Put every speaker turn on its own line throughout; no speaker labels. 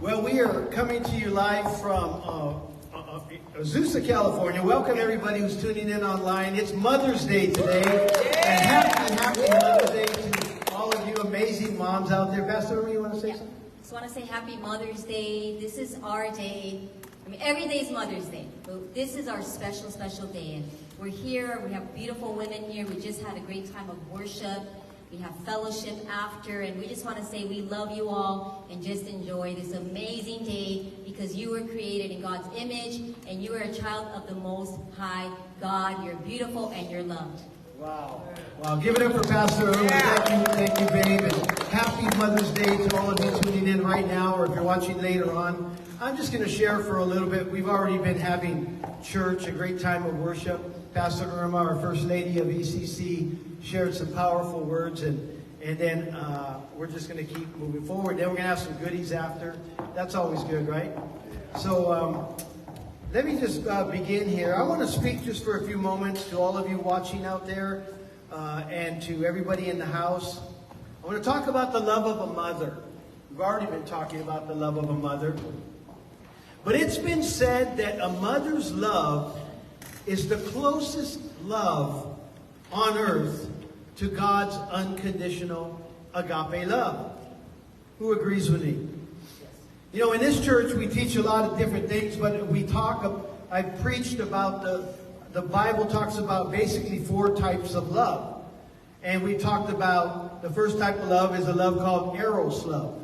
Well, we are coming to you live from Azusa, California. Welcome everybody who's tuning in online. It's Mother's Day today. And happy Mother's Day to all of you amazing moms out there. Pastor, you want to say something?
I just want to say happy Mother's Day. This is our day. I mean, every day is Mother's Day, but this is our special, special day. And we're here. We have beautiful women here. We just had a great time of worship. We have fellowship after, and we just want to say we love you all and just enjoy this amazing day because you were created in God's image and you are a child of the Most High God. You're beautiful and you're loved.
Wow. Wow. Give it up for Pastor Irwin. Thank you, babe. And happy Mother's Day to all of you tuning in right now, or if you're watching later on. I'm just going to share for a little bit. We've already been having church, a great time of worship. Pastor Irma, our First Lady of ECC, shared some powerful words, and then we're just going to keep moving forward. Then we're going to have some goodies after. That's always good, right? So let me just begin here. I want to speak just for a few moments to all of you watching out there and to everybody in the house. I want to talk about the love of a mother. We've already been talking about the love of a mother. But it's been said that a mother's love is the closest love on earth to God's unconditional agape love. Who agrees with me? You know, in this church we teach a lot of different things, but I've preached about the Bible talks about basically 4 types of love. And we talked about the first type of love is a love called eros love.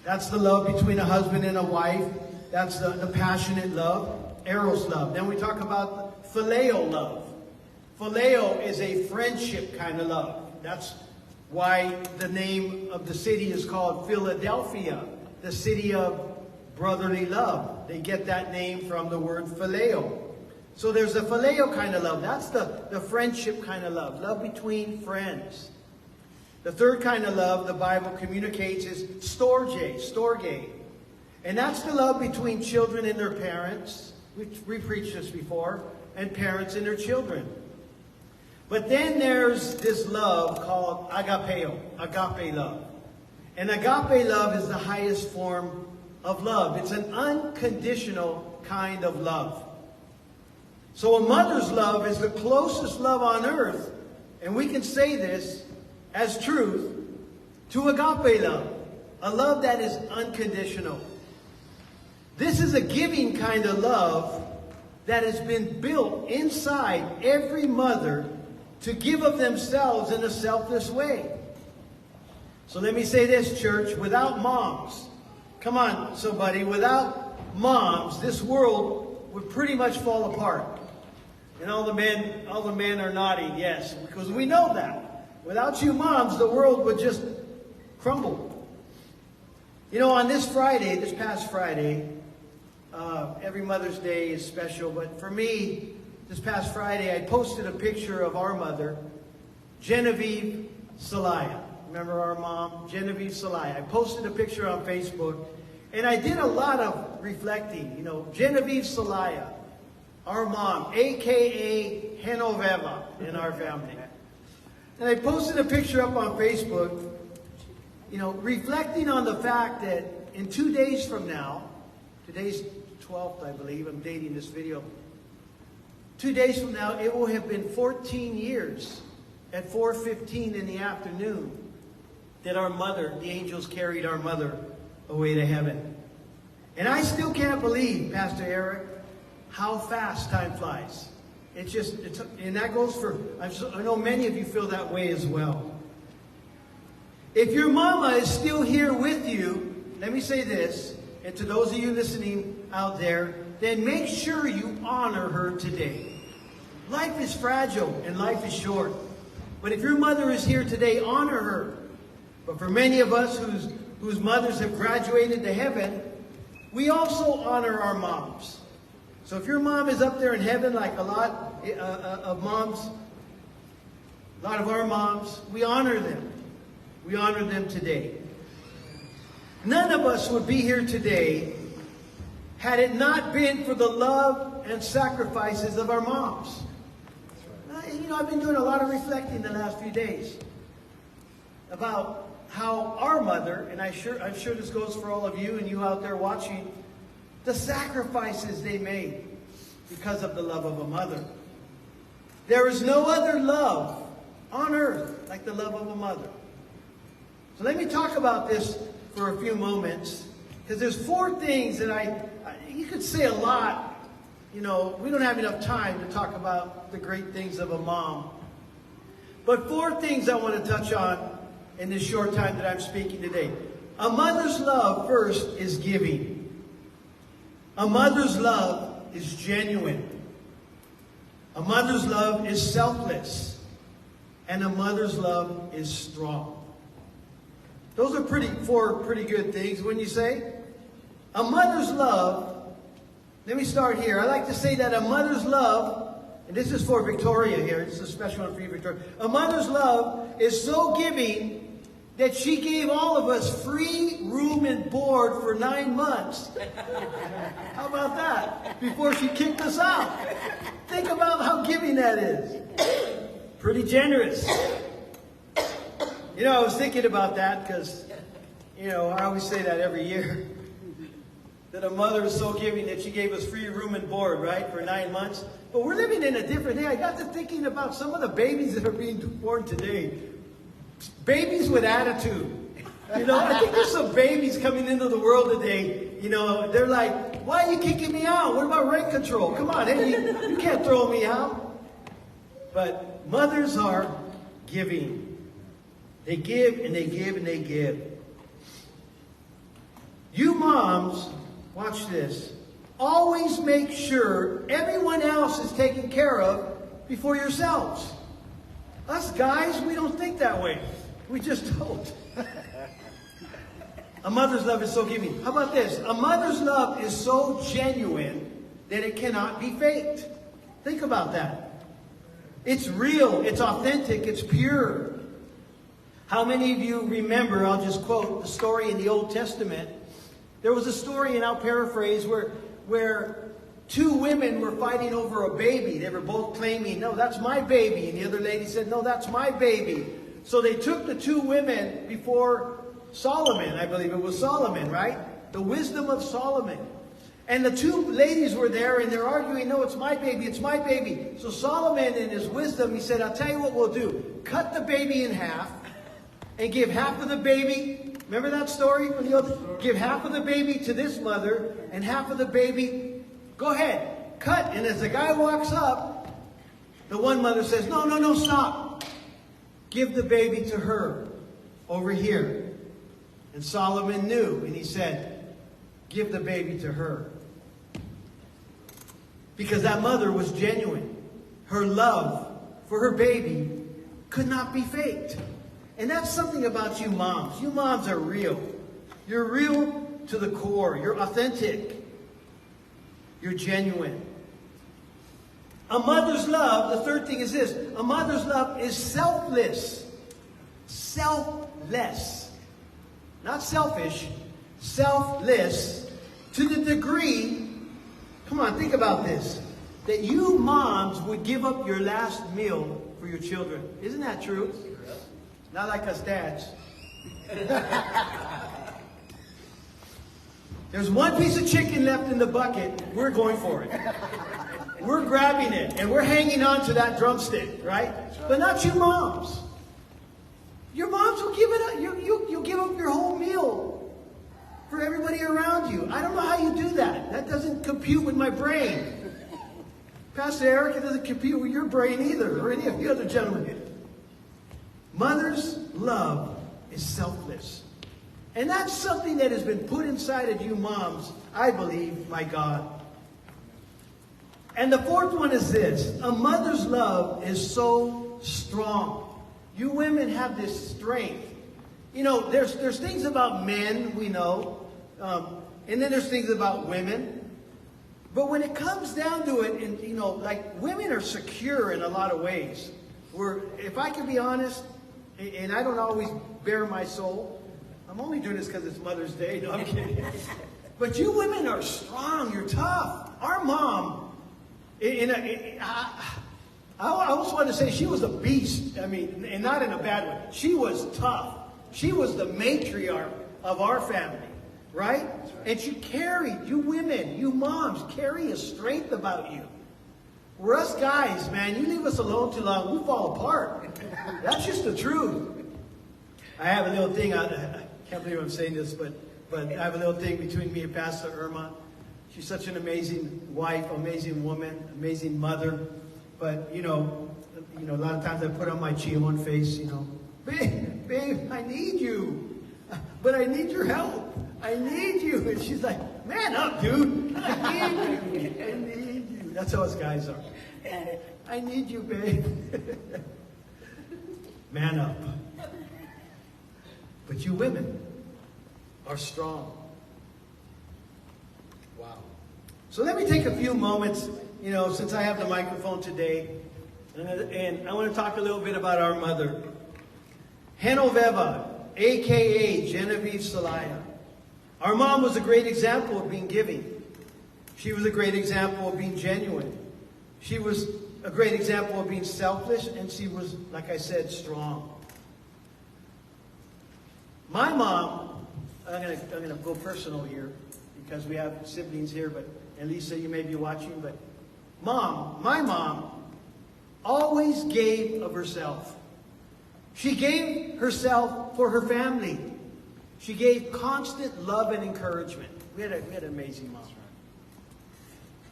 That's the love between a husband and a wife. That's the passionate love, eros love. Then we talk about phileo love. Phileo is a friendship kind of love. That's why the name of the city is called Philadelphia, the city of brotherly love. They get that name from the word phileo. So there's a phileo kind of love. That's the friendship kind of love, love between friends. The third kind of love the Bible communicates is storge. And that's the love between children and their parents. We preached this before. And parents and their children. But then there's this love called agapeo, agape love. And agape love is the highest form of love. It's an unconditional kind of love. So a mother's love is the closest love on earth, and we can say this as truth, to agape love, a love that is unconditional. This is a giving kind of love that has been built inside every mother to give of themselves in a selfless way. So let me say this, church, without moms, come on, somebody, without moms, this world would pretty much fall apart. And all the men are nodding, yes, because we know that. Without you moms, the world would just crumble. You know, on this past Friday, every Mother's Day is special, but for me, this past Friday, I posted a picture of our mother, Genevieve Celaya. Remember our mom, Genevieve Celaya? I posted a picture on Facebook, and I did a lot of reflecting. You know, Genevieve Celaya, our mom, a.k.a. Genoveva in our family. And I posted a picture up on Facebook, you know, reflecting on the fact that in 2 days from now, today's 12th, I believe, I'm dating this video. 2 days from now, it will have been 14 years at 4:15 in the afternoon that our mother, the angels carried our mother away to heaven. And I still can't believe, Pastor Eric, how fast time flies. And that goes for, I know many of you feel that way as well. If your mama is still here with you, let me say this, and to those of you listening out there, then make sure you honor her today. Life is fragile and life is short. But if your mother is here today, honor her. But for many of us whose mothers have graduated to heaven, we also honor our moms. So if your mom is up there in heaven, like a lot of moms, a lot of our moms, we honor them. We honor them today. None of us would be here today had it not been for the love and sacrifices of our moms. You know, I've been doing a lot of reflecting the last few days about how our mother, and I'm sure this goes for all of you and you out there watching, the sacrifices they made because of the love of a mother. There is no other love on earth like the love of a mother. So let me talk about this for a few moments, because there's 4 things that you could say a lot. You know, we don't have enough time to talk about the great things of a mom. But 4 things I want to touch on in this short time that I'm speaking today. A mother's love, first, is giving. A mother's love is genuine. A mother's love is selfless. And a mother's love is strong. Those are 4 pretty good things, wouldn't you say? A mother's love, let me start here. I like to say that a mother's love, and this is for Victoria here, this is a special one for you, Victoria. A mother's love is so giving that she gave all of us free room and board for 9 months. How about that? Before she kicked us out. Think about how giving that is. Pretty generous. You know, I was thinking about that because, you know, I always say that every year. That a mother is so giving that she gave us free room and board, right, for 9 months. But we're living in a different day. I got to thinking about some of the babies that are being born today. Babies with attitude. You know, I think there's some babies coming into the world today. You know, they're like, why are you kicking me out? What about rent control? Come on, hey, you can't throw me out. But mothers are giving. They give and they give and they give. You moms, watch this. Always make sure everyone else is taken care of before yourselves. Us guys, we don't think that way. We just don't. A mother's love is so giving. How about this? A mother's love is so genuine that it cannot be faked. Think about that. It's real, it's authentic, it's pure. How many of you remember, I'll just quote the story in the Old Testament. There was a story, and I'll paraphrase, where 2 women were fighting over a baby. They were both claiming, no, that's my baby. And the other lady said, no, that's my baby. So they took the 2 women before Solomon. I believe it was Solomon, right? The wisdom of Solomon. And the 2 ladies were there, and they're arguing, no, it's my baby, it's my baby. So Solomon, in his wisdom, he said, I'll tell you what we'll do. Cut the baby in half and give half of the baby. Remember that story? Give half of the baby to this mother and half of the baby. Go ahead, cut. And as the guy walks up, the one mother says, no, stop. Give the baby to her over here. And Solomon knew, and he said, give the baby to her. Because that mother was genuine. Her love for her baby could not be faked. And that's something about you moms. You moms are real. You're real to the core. You're authentic. You're genuine. A mother's love, the third thing is this. A mother's love is selfless. Selfless. Not selfish. Selfless. To the degree, come on, think about this. That you moms would give up your last meal for your children. Isn't that true? Not like us dads. There's one piece of chicken left in the bucket. We're going for it. We're grabbing it. And we're hanging on to that drumstick, right? But not you moms. Your moms will give it up. You'll give up your whole meal for everybody around you. I don't know how you do that. That doesn't compute with my brain. Pastor Eric, it doesn't compute with your brain either, or any of the other gentlemen. Mother's love is selfless. And that's something that has been put inside of you moms, I believe, by God. And the fourth one is this. A mother's love is so strong. You women have this strength. You know, there's things about men, we know. And then there's things about women. But when it comes down to it, and you know, like women are secure in a lot of ways. If I can be honest, and I don't always bare my soul. I'm only doing this because it's Mother's Day. No, I'm kidding. But you women are strong. You're tough. Our mom, I almost want to say she was a beast. I mean, and not in a bad way. She was tough. She was the matriarch of our family, right? And she carried, you women, you moms, carry a strength about you. We're us guys, man, you leave us alone too long, we fall apart. That's just the truth. I have a little thing, I can't believe I'm saying this, but I have a little thing between me and Pastor Irma. She's such an amazing wife, amazing woman, amazing mother. But, you know, a lot of times I put on my Chiamon face, you know, babe, I need you. But I need your help. I need you. And she's like, man up, dude. I need you. I need you. That's how us guys are. I need you, babe. Man up. But you women are strong. Wow. So let me take a few moments, you know, since I have the microphone today, and I want to talk a little bit about our mother. Genoveva, a.k.a. Genevieve Celaya. Our mom was a great example of being giving. She was a great example of being genuine. She was a great example of being selfless, and she was, like I said, strong. My mom, I'm gonna go personal here because we have siblings here, but and Lisa, you may be watching, but my mom always gave of herself. She gave herself for her family. She gave constant love and encouragement. We had an amazing mom.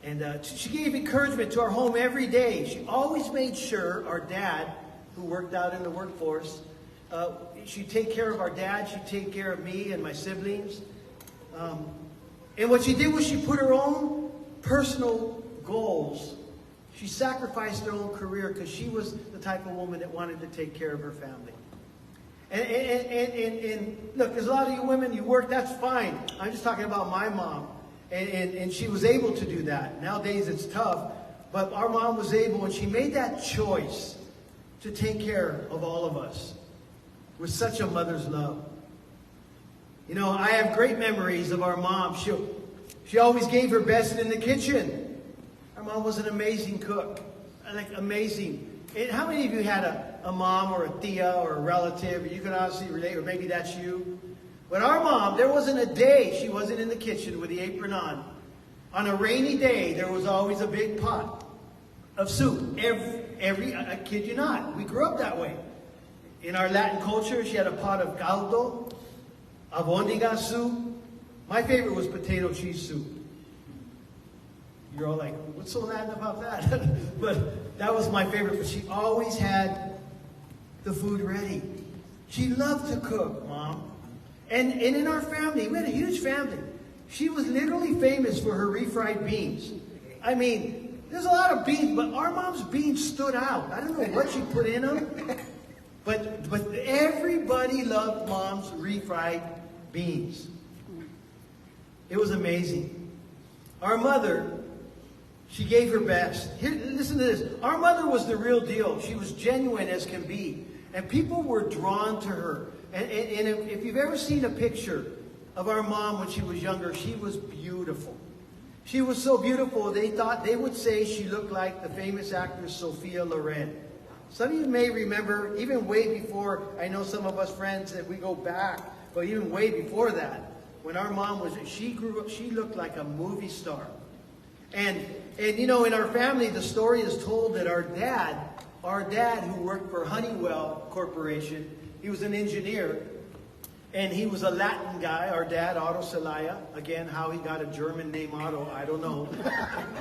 And she gave encouragement to our home every day. She always made sure our dad, who worked out in the workforce, she'd take care of our dad. She'd take care of me and my siblings. And what she did was she put her own personal goals. She sacrificed her own career because she was the type of woman that wanted to take care of her family. And look, there's a lot of you women, you work, that's fine. I'm just talking about my mom. And she was able to do that. Nowadays it's tough. But our mom was able, and she made that choice to take care of all of us with such a mother's love. You know, I have great memories of our mom. She always gave her best in the kitchen. Our mom was an amazing cook. Like, amazing. And how many of you had a mom or a tia or a relative, or you can honestly relate, or maybe that's you? But our mom, there wasn't a day she wasn't in the kitchen with the apron on. On a rainy day, there was always a big pot of soup. I kid you not, we grew up that way. In our Latin culture, she had a pot of caldo, abondiga soup. My favorite was potato cheese soup. You're all like, what's so Latin about that? But that was my favorite. But she always had the food ready. She loved to cook, Mom. And in our family, we had a huge family. She was literally famous for her refried beans. I mean, there's a lot of beans, but our mom's beans stood out. I don't know what she put in them, but everybody loved Mom's refried beans. It was amazing. Our mother, she gave her best. Here, listen to this. Our mother was the real deal. She was genuine as can be. And people were drawn to her. And if you've ever seen a picture of our mom when she was younger, she was beautiful. She was so beautiful, they would say she looked like the famous actress Sophia Loren. Some of you may remember, even way before, I know some of us friends that we go back, but even way before that, when our mom she grew up, she looked like a movie star. And you know, in our family, the story is told that our dad who worked for Honeywell Corporation, he was an engineer, and he was a Latin guy, our dad, Otto Celaya. Again, how he got a German name Otto, I don't know.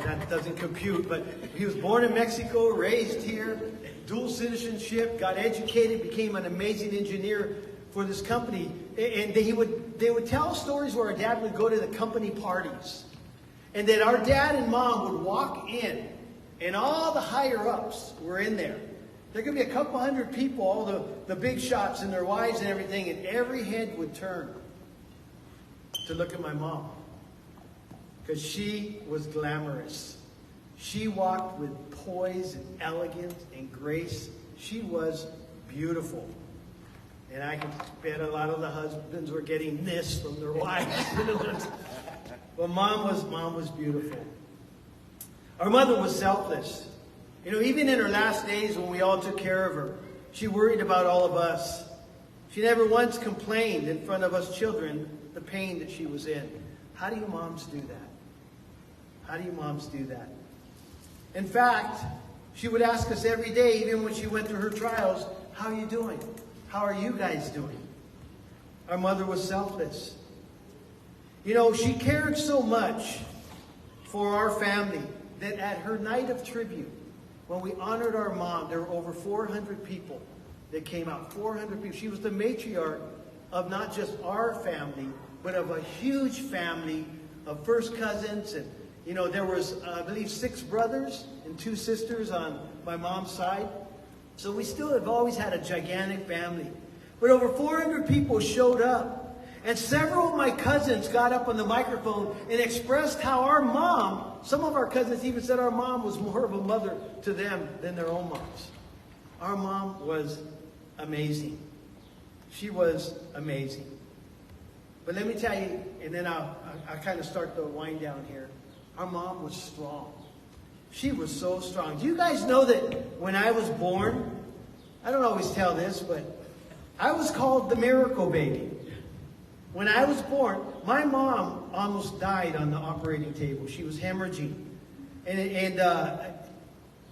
That doesn't compute, but he was born in Mexico, raised here, dual citizenship, got educated, became an amazing engineer for this company. And they would tell stories where our dad would go to the company parties. And that our dad and mom would walk in, and all the higher-ups were in there. There could be a couple hundred people, all the big shots and their wives and everything, and every head would turn to look at my mom. Because she was glamorous. She walked with poise and elegance and grace. She was beautiful. And I can bet a lot of the husbands were getting this from their wives. But mom was beautiful. Our mother was selfless. You know, even in her last days when we all took care of her, she worried about all of us. She never once complained in front of us children the pain that she was in. How do you moms do that? How do you moms do that? In fact, she would ask us every day, even when she went through her trials, how are you doing? How are you guys doing? Our mother was selfless. You know, she cared so much for our family that at her night of tribute, when we honored our mom, there were over 400 people that came out. 400 people. She was the matriarch of not just our family, but of a huge family of first cousins. And, you know, there was, I believe, 6 brothers and 2 sisters on my mom's side. So we still have always had a gigantic family. But over 400 people showed up. And several of my cousins got up on the microphone and expressed how our mom, some of our cousins even said our mom was more of a mother to them than their own moms. Our mom was amazing. She was amazing. But let me tell you, and then I'll kind of start the wind down here. Our mom was strong. She was so strong. Do you guys know that when I was born, I don't always tell this, but I was called the miracle baby. When I was born, my mom almost died on the operating table. She was hemorrhaging. And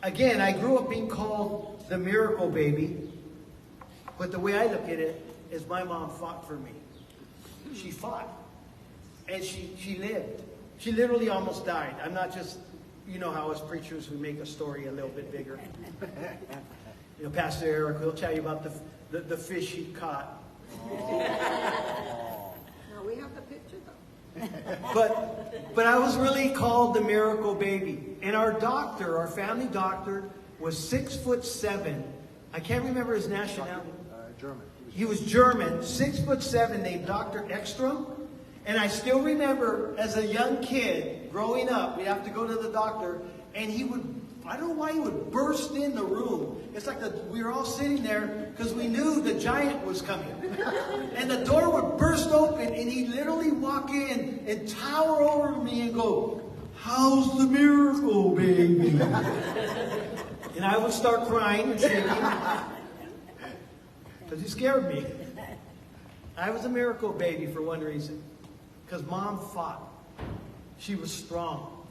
again, I grew up being called the miracle baby. But the way I look at it is my mom fought for me. She fought. And she lived. She literally almost died. I'm not just, you know how as preachers we make a story a little bit bigger. You know, Pastor Eric will tell you about the fish he caught.
Now we have the picture though.
But I was really called the miracle baby. And our doctor, our family doctor, was 6'7". I can't remember his nationality.
German.
He was German, 6'7", named Dr. Ekstrom. And I still remember as a young kid growing up, we'd have to go to the doctor, and he would, I don't know why he would burst in the room. It's like we were all sitting there because we knew the giant was coming. And the door would burst open, and he'd literally walk in and tower over me and go, "How's the miracle, baby?" And I would start crying and shaking because he scared me. I was a miracle baby for one reason. Because Mom fought. She was strong.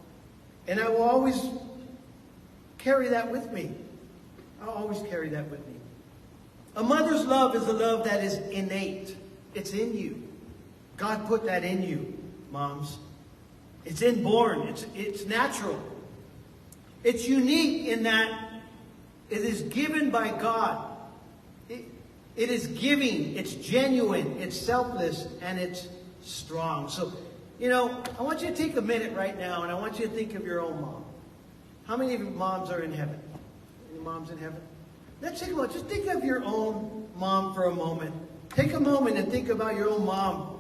And I will always carry that with me. I'll always carry that with me. A mother's love is a love that is innate. It's in you. God put that in you, moms. It's inborn. It's natural. It's unique in that it is given by God. It is giving. It's genuine. It's selfless. And it's strong. So, you know, I want you to take a minute right now and I want you to think of your own mom. How many of you moms are in heaven? Any moms in heaven? Let's take a moment. Just think of your own mom for a moment. Take a moment and think about your own mom.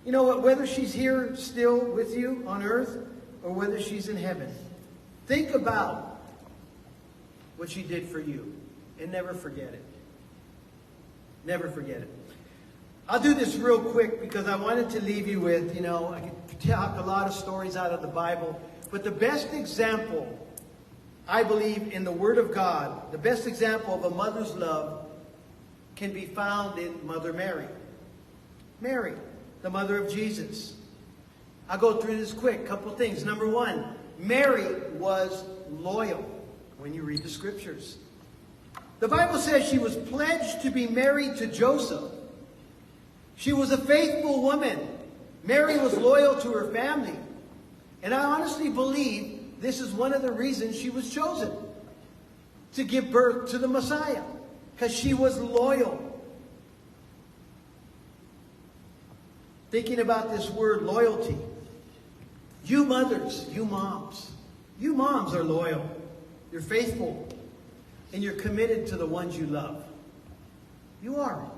You know what? Whether she's here still with you on earth or whether she's in heaven, think about what she did for you and never forget it. Never forget it. I'll do this real quick because I wanted to leave you with, you know, I could talk a lot of stories out of the Bible, but the best example, I believe, in the Word of God, the best example of a mother's love can be found in Mother Mary. Mary, the mother of Jesus. I'll go through this quick, couple things. Number one, Mary was loyal when you read the scriptures. The Bible says she was pledged to be married to Joseph. She was a faithful woman. Mary was loyal to her family. And I honestly believe this is one of the reasons she was chosen to give birth to the Messiah, because she was loyal. Thinking about this word loyalty. You mothers, you moms are loyal. You're faithful. And you're committed to the ones you love. You are.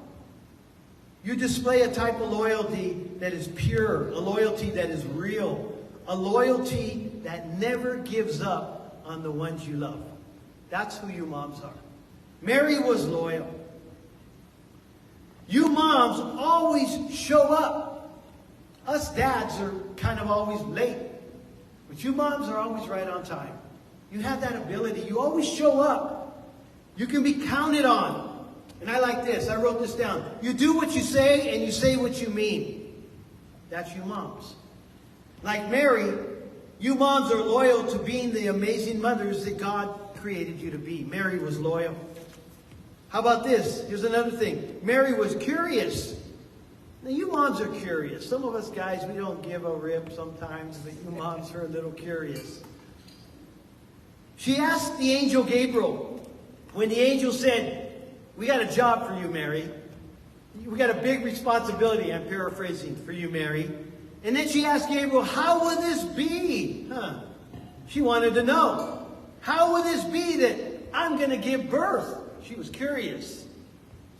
You display a type of loyalty that is pure, a loyalty that is real, a loyalty that never gives up on the ones you love. That's who you moms are. Mary was loyal. You moms always show up. Us dads are kind of always late. But you moms are always right on time. You have that ability. You always show up. You can be counted on. And I like this. I wrote this down. You do what you say and you say what you mean. That's you moms. Like Mary, you moms are loyal to being the amazing mothers that God created you to be. Mary was loyal. How about this? Here's another thing. Mary was curious. Now, you moms are curious. Some of us guys, we don't give a rip sometimes, but you moms are a little curious. She asked the angel Gabriel, when the angel said, we got a job for you, Mary. We got a big responsibility, I'm paraphrasing, for you, Mary. And then she asked Gabriel, how will this be? She wanted to know. How will this be that I'm going to give birth? She was curious.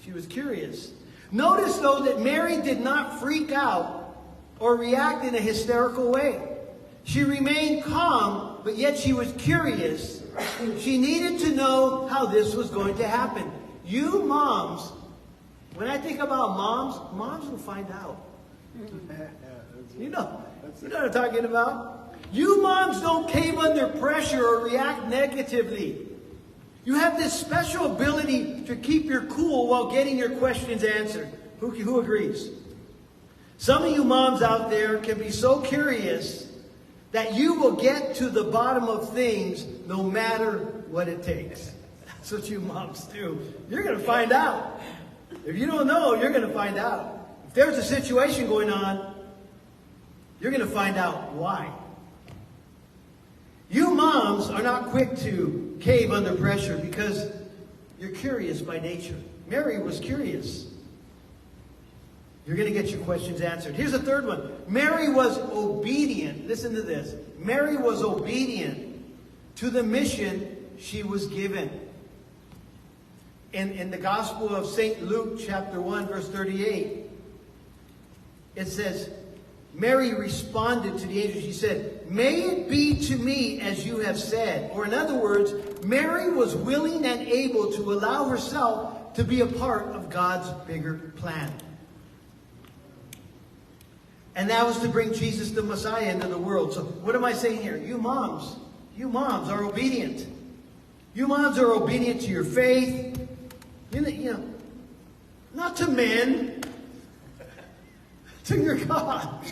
She was curious. Notice, though, that Mary did not freak out or react in a hysterical way. She remained calm, but yet she was curious. She needed to know how this was going to happen. You moms, when I think about moms will find out. You know what I'm talking about? You moms don't cave under pressure or react negatively. You have this special ability to keep your cool while getting your questions answered. Who agrees? Some of you moms out there can be so curious that you will get to the bottom of things no matter what it takes. That's what you moms do. You're going to find out. If you don't know, you're going to find out. If there's a situation going on, you're going to find out why. You moms are not quick to cave under pressure because you're curious by nature. Mary was curious. You're going to get your questions answered. Here's a third one. Mary was obedient. Listen to this. Mary was obedient to the mission she was given. In the Gospel of St. Luke, chapter 1, verse 38, it says, Mary responded to the angel. She said, may it be to me as you have said. Or in other words, Mary was willing and able to allow herself to be a part of God's bigger plan. And that was to bring Jesus the Messiah into the world. So what am I saying here? You moms are obedient. You moms are obedient to your faith. You know, not to men, to your God.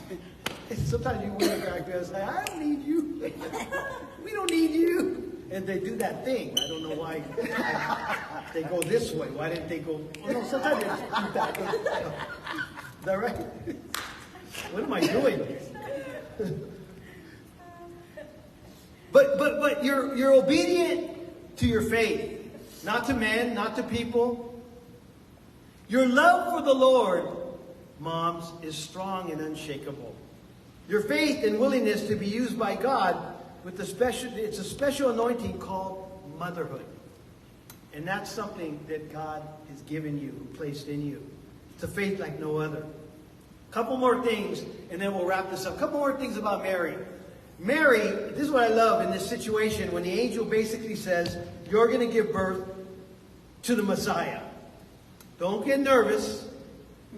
Sometimes you wonder back there and say, I don't need you. We don't need you. And they do that thing. I don't know why. They go this way. Why didn't they go? Oh, no, sometimes they just do that. Is that right? What am I doing? But you're obedient to your faith. Not to men, not to people. Your love for the Lord, moms, is strong and unshakable. Your faith and willingness to be used by God with it's a special anointing called motherhood. And that's something that God has given you, placed in you. It's a faith like no other. Couple more things, and then we'll wrap this up. Couple more things about Mary. Mary, this is what I love in this situation, when the angel basically says, you're going to give birth to the Messiah. Don't get nervous.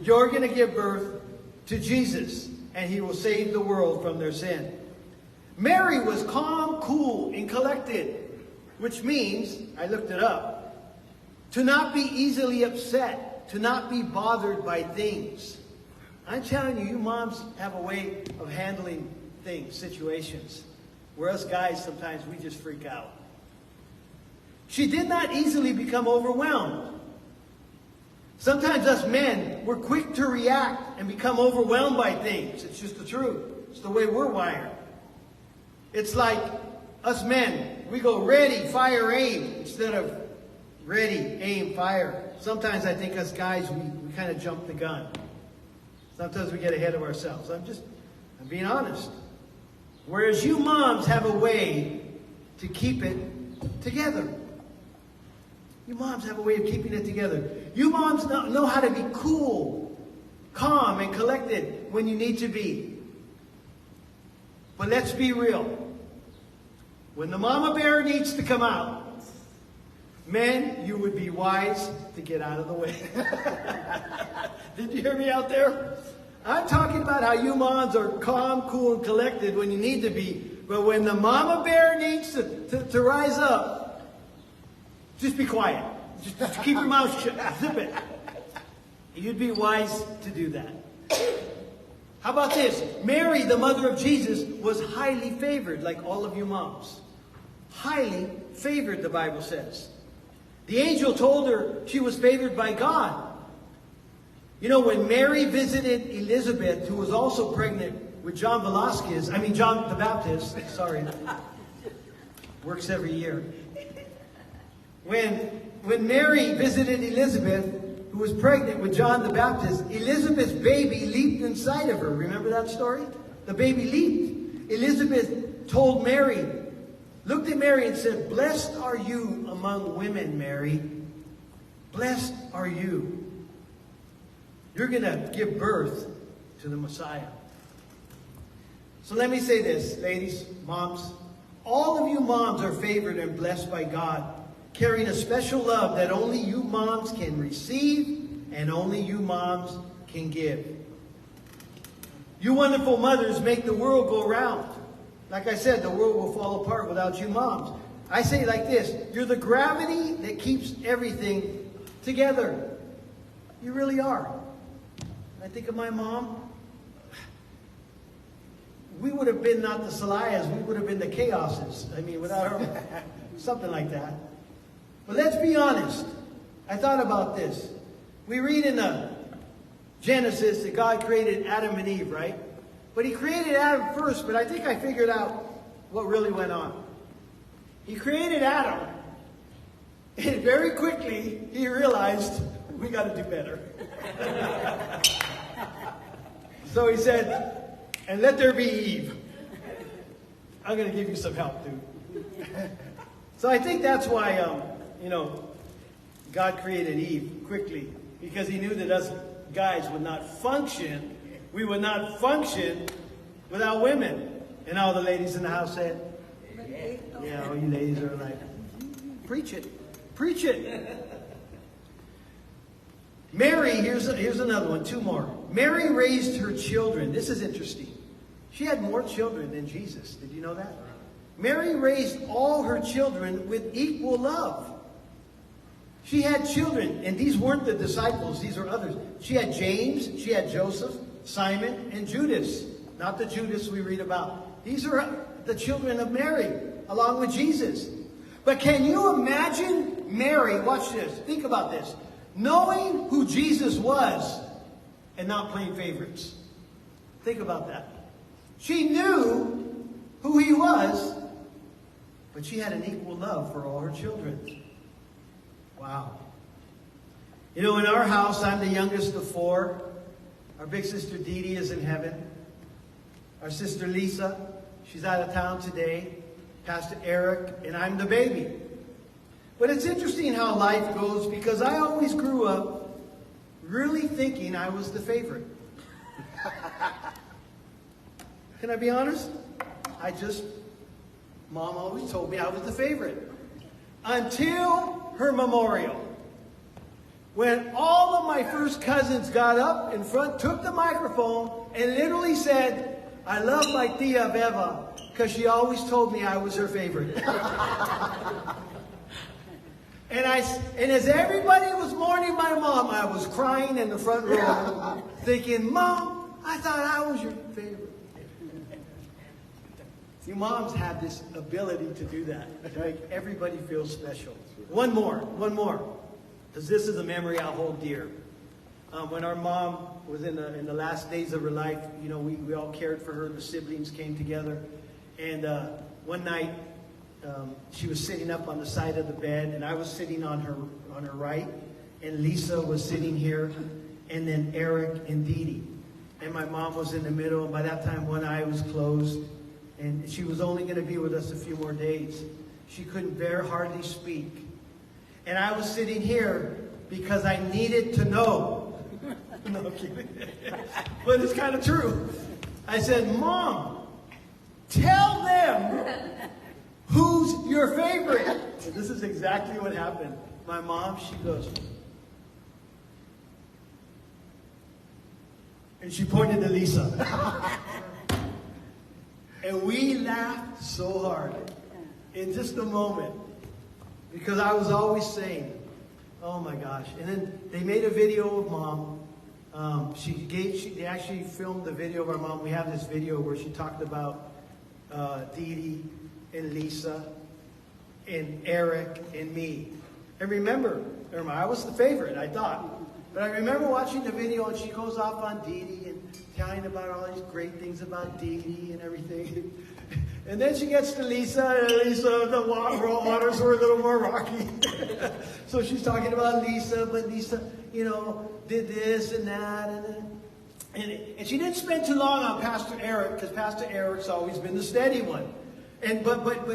You're going to give birth to Jesus, and he will save the world from their sin. Mary was calm, cool, and collected, which means, I looked it up, to not be easily upset, to not be bothered by things. I'm telling you, you moms have a way of handling things, situations, where us guys sometimes we just freak out. She did not easily become overwhelmed. Sometimes us men, we're quick to react and become overwhelmed by things. It's just the truth. It's the way we're wired. It's like us men, we go ready, fire, aim, instead of ready, aim, fire. Sometimes I think us guys, we kind of jump the gun. Sometimes we get ahead of ourselves. I'm being honest. Whereas you moms have a way to keep it together. You moms have a way of keeping it together. You moms know how to be cool, calm, and collected when you need to be. But let's be real. When the mama bear needs to come out, men, you would be wise to get out of the way. Did you hear me out there? I'm talking about how you moms are calm, cool, and collected when you need to be. But when the mama bear needs to rise up, just be quiet. Just keep your mouth shut. Zip it. You'd be wise to do that. How about this? Mary, the mother of Jesus, was highly favored, like all of you moms. Highly favored, the Bible says. The angel told her she was favored by God. You know, when Mary visited Elizabeth, who was also pregnant with John the Baptist, sorry, works every year. When Mary visited Elizabeth, who was pregnant with John the Baptist, Elizabeth's baby leaped inside of her. Remember that story? The baby leaped. Elizabeth told Mary, looked at Mary and said, "Blessed are you among women, Mary. Blessed are you. You're going to give birth to the Messiah." So let me say this, ladies, moms. All of you moms are favored and blessed by God, carrying a special love that only you moms can receive and only you moms can give. You wonderful mothers make the world go round. Like I said, the world will fall apart without you moms. I say it like this: you're the gravity that keeps everything together. You really are. I think of my mom. We would have been not the Salayas, we would have been the Chaoses. I mean, without her, something like that. But let's be honest. I thought about this. We read in Genesis that God created Adam and Eve, right? But he created Adam first, but I think I figured out what really went on. He created Adam, and very quickly he realized, we got to do better. So he said, "And let there be Eve." I'm going to give you some help, dude. So I think that's why, God created Eve quickly, because he knew that us guys would not function. We would not function without women. And all the ladies in the house said, yeah, all you ladies are like, preach it. Preach it. Mary, here's another one, two more. Mary raised her children. This is interesting. She had more children than Jesus. Did you know that? Mary raised all her children with equal love. She had children, and these weren't the disciples, these are others. She had James, she had Joseph, Simon, and Judas. Not the Judas we read about. These are the children of Mary, along with Jesus. But can you imagine Mary, watch this, think about this, knowing who Jesus was and not playing favorites? Think about that. She knew who he was, but she had an equal love for all her children. Wow. You know, in our house, I'm the youngest of four. Our big sister Dee Dee is in heaven. Our sister Lisa, she's out of town today. Pastor Eric, and I'm the baby. But it's interesting how life goes, because I always grew up really thinking I was the favorite. Can I be honest? Mom always told me I was the favorite. Until her memorial. When all of my first cousins got up in front, took the microphone, and literally said, "I love my tia Beva, because she always told me I was her favorite." And as everybody was mourning my mom, I was crying in the front row, thinking, "Mom, I thought I was your favorite." You moms have this ability to do that, to make everybody feel special. One more, because this is a memory I'll hold dear. When our mom was in the last days of her life, you know, we all cared for her. The siblings came together, and one night she was sitting up on the side of the bed, and I was sitting on her right, and Lisa was sitting here, and then Eric and Dee Dee, and my mom was in the middle. And by that time, one eye was closed, and she was only going to be with us a few more days. She couldn't hardly speak. And I was sitting here because I needed to know. No, I'm kidding. But it's kind of true. I said, "Mom, tell them who's your favorite." And this is exactly what happened. My mom, she goes, and she pointed to Lisa. And we laughed so hard in just a moment, because I was always saying, Oh my gosh. And then they made a video of Mom. They actually filmed the video of our mom. We have this video where she talked about Dee Dee and Lisa and Eric and me. And remember, I was the favorite, I thought. But I remember watching the video, and she goes off on Dee Dee and telling about all these great things about Dee Dee and everything. And then she gets to Lisa, and Lisa, the waters were a little more rocky. So she's talking about Lisa, but Lisa, did this and that. And she didn't spend too long on Pastor Eric, because Pastor Eric's always been the steady one. But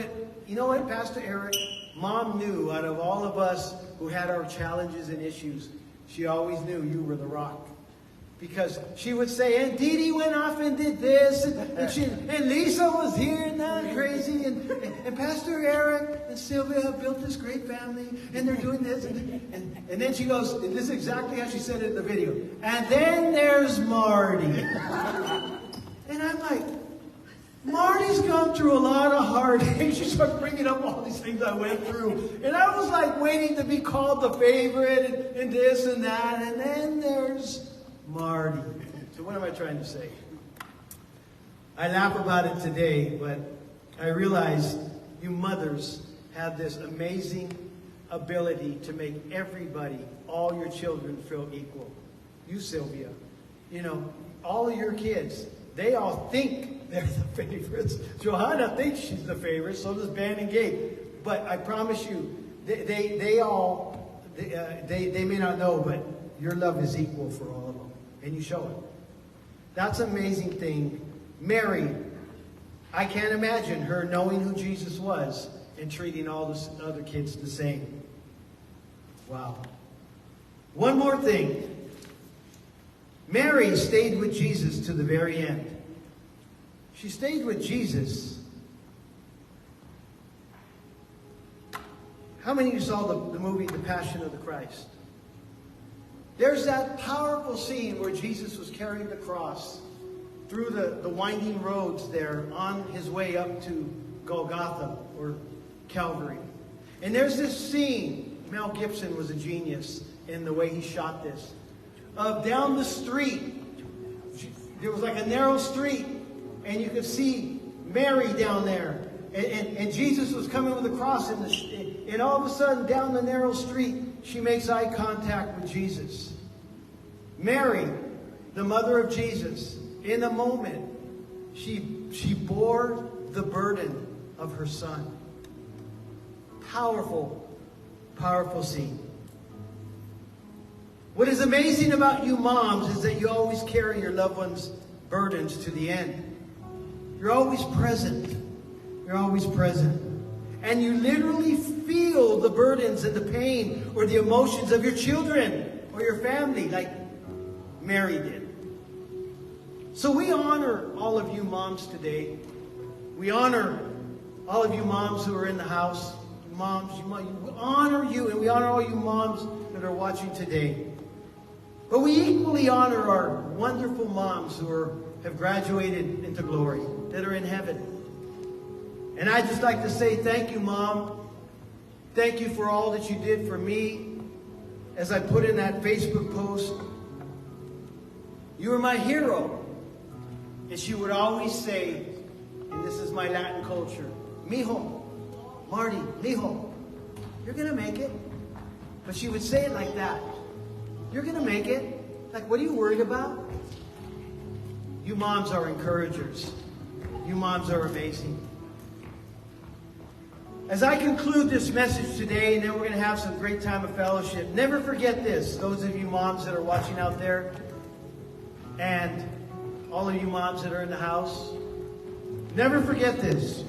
you know what, Pastor Eric, Mom knew out of all of us who had our challenges and issues, she always knew you were the rock. Because she would say, and Dee Dee went off and did this, and Lisa was here and that crazy, and Pastor Eric and Sylvia have built this great family, and they're doing this. And then she goes, and this is exactly how she said it in the video, and then there's Marty. And I'm like, Marty's gone through a lot of heartache. She started bringing up all these things I went through. And I was like waiting to be called the favorite and this and that. And then there's Marty. So what am I trying to say? I laugh about it today, but I realize you mothers have this amazing ability to make everybody, all your children, feel equal. You, Sylvia, all of your kids, they all think they're the favorites. Johanna thinks she's the favorite, so does Ben and Gabe. But I promise you, they may not know, but your love is equal for all of them. And you show it. That's an amazing thing. Mary, I can't imagine her knowing who Jesus was and treating all the other kids the same. Wow. One more thing. Mary stayed with Jesus to the very end. She stayed with Jesus. How many of you saw the movie The Passion of the Christ? There's that powerful scene where Jesus was carrying the cross through the winding roads there on his way up to Golgotha or Calvary. And there's this scene, Mel Gibson was a genius in the way he shot this, of down the street. There was like a narrow street, and you could see Mary down there. And Jesus was coming with the cross, and all of a sudden, down the narrow street, she makes eye contact with Jesus. Mary, the mother of Jesus, in a moment, she bore the burden of her son. Powerful, powerful scene. What is amazing about you moms is that you always carry your loved ones' burdens to the end. You're always present. You're always present. And you literally feel the burdens and the pain or the emotions of your children or your family like Mary did. So we honor all of you moms today. We honor all of you moms who are in the house. Moms, we honor you, and we honor all you moms that are watching today. But we equally honor our wonderful moms who have graduated into glory, that are in heaven. And I'd just like to say thank you, Mom. Thank you for all that you did for me. As I put in that Facebook post, you were my hero. And she would always say, and this is my Latin culture, Mijo, Marty, Mijo, you're going to make it. But she would say it like that. You're going to make it. Like, what are you worried about? You moms are encouragers. You moms are amazing. As I conclude this message today, and then we're going to have some great time of fellowship, never forget this, those of you moms that are watching out there, and all of you moms that are in the house, never forget this.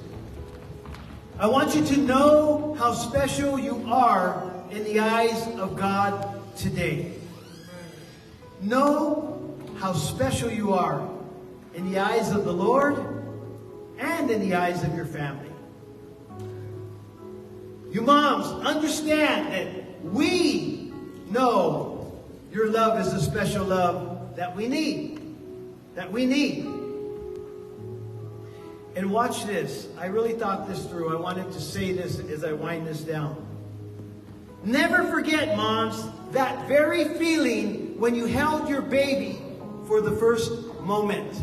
I want you to know how special you are in the eyes of God today. Know how special you are in the eyes of the Lord and in the eyes of your family. You moms, understand that we know your love is a special love that we need. That we need. And watch this. I really thought this through. I wanted to say this as I wind this down. Never forget, moms, that very feeling when you held your baby for the first moment.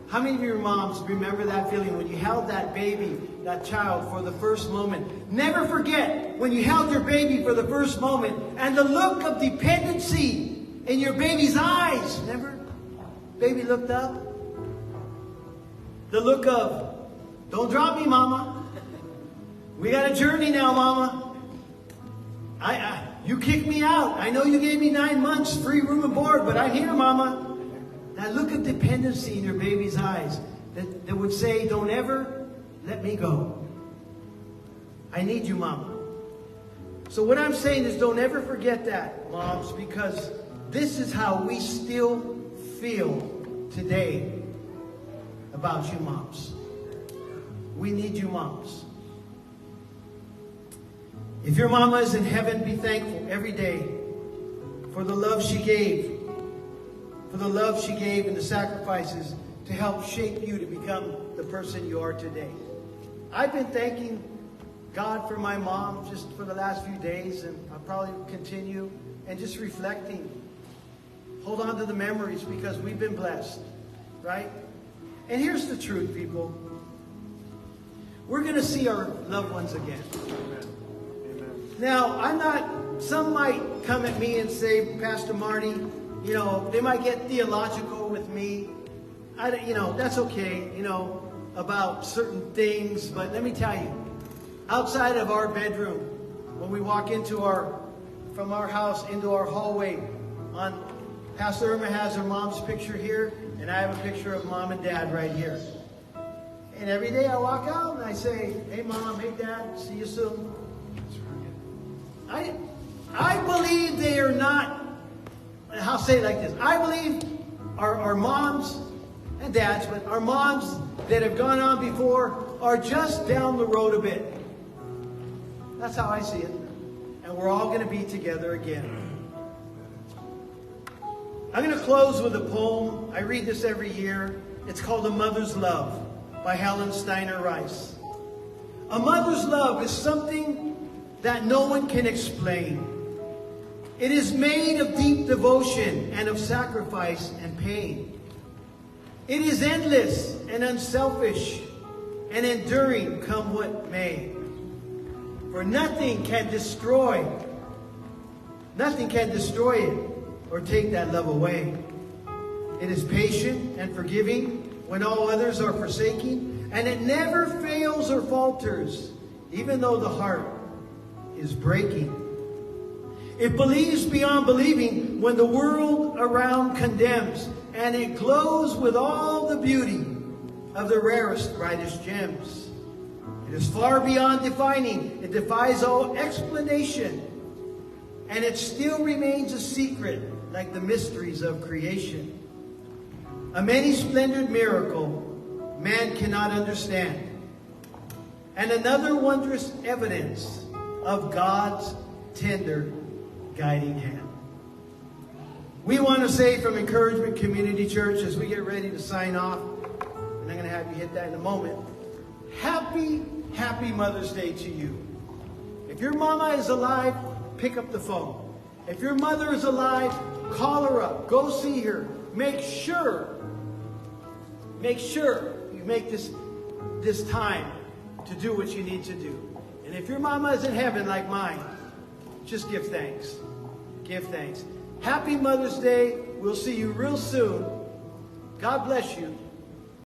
How many of your moms remember that feeling when you held that baby, that child, for the first moment? Never forget when you held your baby for the first moment and the look of dependency in your baby's eyes. Remember? Baby looked up. The look of, don't drop me, mama. We got a journey now, mama. You kicked me out. I know you gave me 9 months free room and board, but I'm here, mama. That look of dependency in your baby's eyes that would say, don't ever let me go. I need you, mama. So what I'm saying is don't ever forget that, moms, because this is how we still feel today about you, moms. We need you, moms. If your mama is in heaven, be thankful every day for the love she gave. For the love she gave and the sacrifices to help shape you to become the person you are today. I've been thanking God for my mom just for the last few days, and I'll probably continue, and just reflecting. Hold on to the memories because we've been blessed, right? And here's the truth, people. We're going to see our loved ones again. Now, some might come at me and say, Pastor Marty, they might get theological with me. That's okay, about certain things. But let me tell you, outside of our bedroom, when we walk from our house into our hallway, Pastor Irma has her mom's picture here, and I have a picture of mom and dad right here. And every day I walk out and I say, hey mom, hey dad, see you soon. I believe they are not, I'll say it like this. I believe our moms and dads, but our moms that have gone on before are just down the road a bit. That's how I see it. And we're all going to be together again. I'm going to close with a poem. I read this every year. It's called A Mother's Love by Helen Steiner Rice. A mother's love is something that no one can explain. It is made of deep devotion and of sacrifice and pain. It is endless and unselfish and enduring, come what may. For nothing can destroy it or take that love away. It is patient and forgiving when all others are forsaking, and it never fails or falters, even though the heart is breaking. It believes beyond believing when the world around condemns, and it glows with all the beauty of the rarest, brightest gems. It is far beyond defining. It defies all explanation, and it still remains a secret like the mysteries of creation. A many-splendored miracle man cannot understand, and another wondrous evidence of God's tender guiding hand. We want to say from Encouragement Community Church, as we get ready to sign off, and I'm going to have you hit that in a moment, happy Mother's Day to you. If your mama is alive, pick up the phone. If your mother is alive, call her up. Go see her. Make sure you make this time to do what you need to do. And if your mama is in heaven like mine, just give thanks. Give thanks. Happy Mother's Day. We'll see you real soon. God bless you.